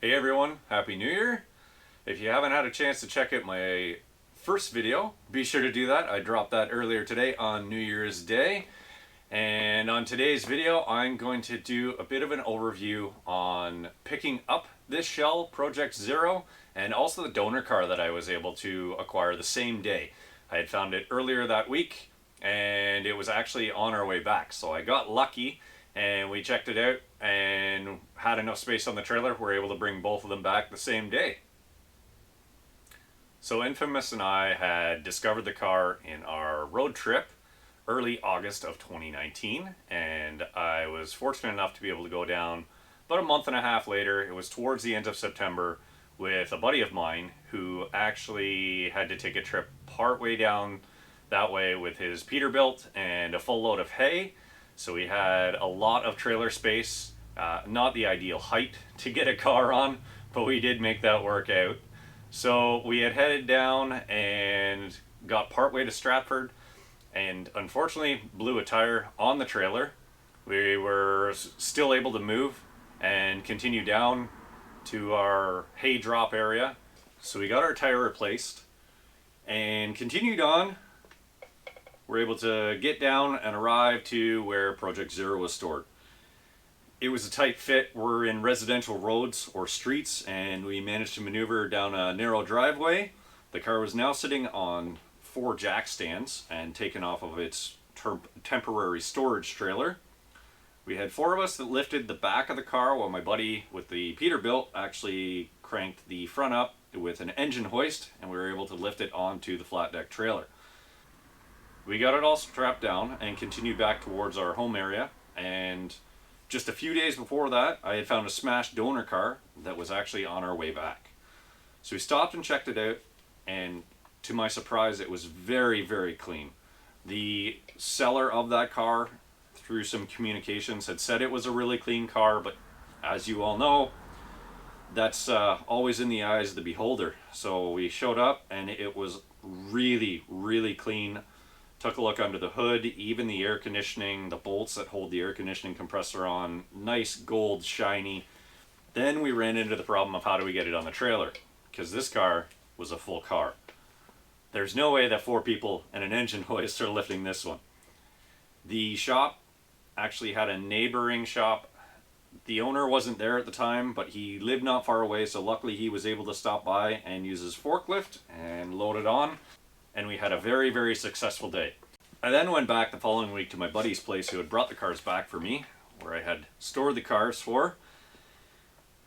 Hey everyone, Happy New Year! If you haven't had a chance to check out my first video, be sure to do that. I dropped that earlier today on New Year's Day. And on today's video, I'm going to do a bit of an overview on picking up this shell, Project Zero, and also the donor car that I was able to acquire the same day. I had found it earlier that week, and it was actually on our way back. So I got lucky, and we checked it out and had enough space on the trailer. We're able to bring both of them back the same day. So Infamous and I had discovered the car in our road trip early August of 2019, and I was fortunate enough to be able to go down about a month and a half later. It was towards the end of September with a buddy of mine who actually had to take a trip partway down that way with his Peterbilt and a full load of hay. So we had a lot of trailer space, not the ideal height to get a car on, but we did make that work out. So we had headed down and got partway to Stratford, and unfortunately blew a tire on the trailer. We were still able to move and continue down to our hay drop area. So we got our tire replaced and continued on. We're able to get down and arrive to where Project Zero was stored. It was a tight fit. We're in residential roads or streets, and we managed to maneuver down a narrow driveway. The car was now sitting on 4 jack stands and taken off of its temporary storage trailer. We had 4 of us that lifted the back of the car, while my buddy with the Peterbilt actually cranked the front up with an engine hoist, and we were able to lift it onto the flat deck trailer. We got it all strapped down and continued back towards our home area, and just a few days before that, I had found a smashed donor car that was actually on our way back. So we stopped and checked it out, and to my surprise, it was very, very clean. The seller of that car, through some communications, had said it was a really clean car, but as you all know, that's always in the eyes of the beholder. So we showed up, and it was really, really clean. Took a look under the hood, even the air conditioning, the bolts that hold the air conditioning compressor on, nice gold, shiny. Then we ran into the problem of how do we get it on the trailer, because this car was a full car. There's no way that 4 people and an engine hoist are lifting this one. The shop actually had a neighboring shop. The owner wasn't there at the time, but he lived not far away, so luckily he was able to stop by and use his forklift and load it on. And we had a very, very successful day. I then went back the following week to my buddy's place who had brought the cars back for me, where I had stored the cars for,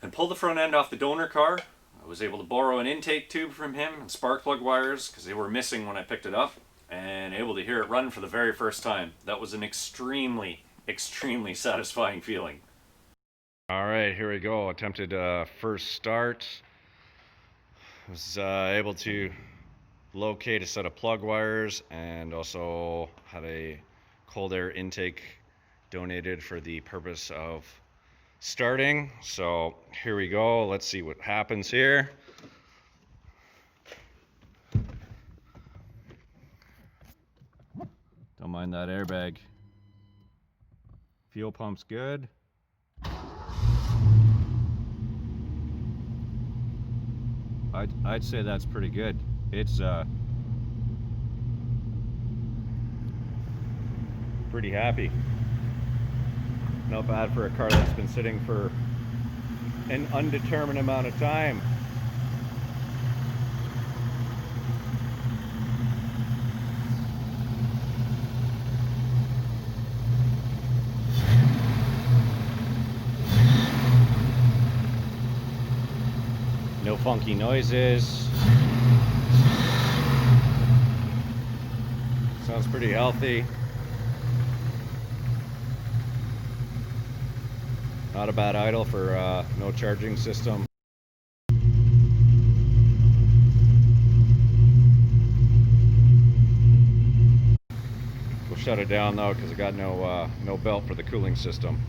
and pulled the front end off the donor car. I was able to borrow an intake tube from him and spark plug wires because they were missing when I picked it up, and able to hear it run for the very first time. That was an extremely, extremely satisfying feeling. All right, here we go. Attempted first start. Was able to locate a set of plug wires, and also had a cold air intake donated for the purpose of starting. So here we go. Let's see what happens here. Don't mind that airbag. Fuel pump's good. I'd say that's pretty good. It's pretty happy. Not bad for a car that's been sitting for an undetermined amount of time. No funky noises. Sounds pretty healthy. Not a bad idle for no charging system. We'll shut it down though because I got no belt for the cooling system.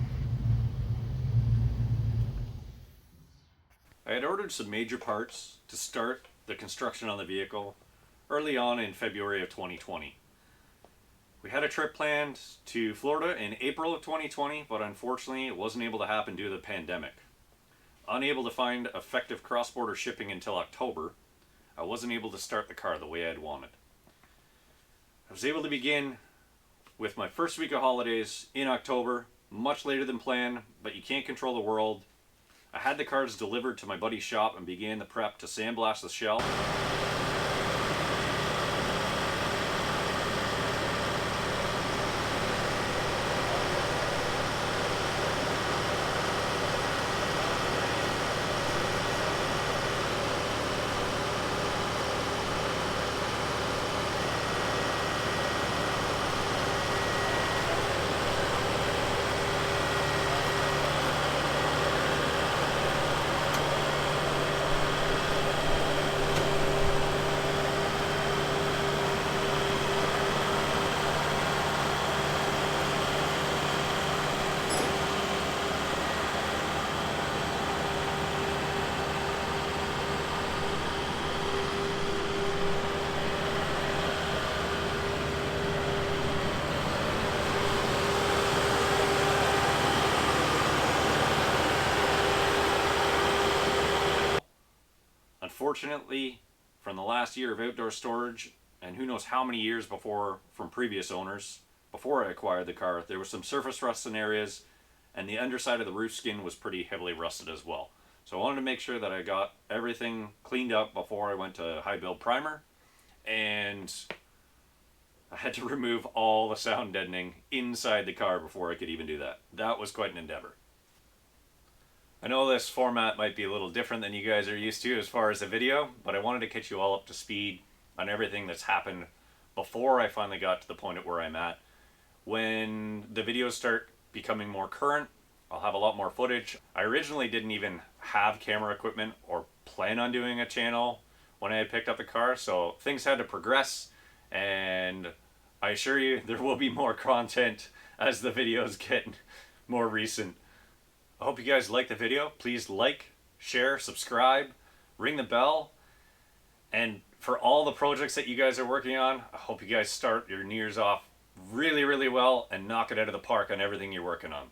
I had ordered some major parts to start the construction on the vehicle early on in February of 2020. We had a trip planned to Florida in April of 2020, but unfortunately it wasn't able to happen due to the pandemic. Unable to find effective cross-border shipping until October, I wasn't able to start the car the way I'd wanted. I was able to begin with my first week of holidays in October, much later than planned, but you can't control the world. I had the cars delivered to my buddy's shop and began the prep to sandblast the shell. Unfortunately, from the last year of outdoor storage, and who knows how many years before from previous owners, before I acquired the car, there was some surface rust in areas, and the underside of the roof skin was pretty heavily rusted as well. So I wanted to make sure that I got everything cleaned up before I went to high build primer, and I had to remove all the sound deadening inside the car before I could even do that. That was quite an endeavor. I know this format might be a little different than you guys are used to as far as a video, but I wanted to catch you all up to speed on everything that's happened before I finally got to the point at where I'm at. When the videos start becoming more current, I'll have a lot more footage. I originally didn't even have camera equipment or plan on doing a channel when I had picked up the car, so things had to progress, and I assure you there will be more content as the videos get more recent. I hope you guys like the video. Please like, share, subscribe, ring the bell. And for all the projects that you guys are working on, I hope you guys start your New Year's off really, really well and knock it out of the park on everything you're working on.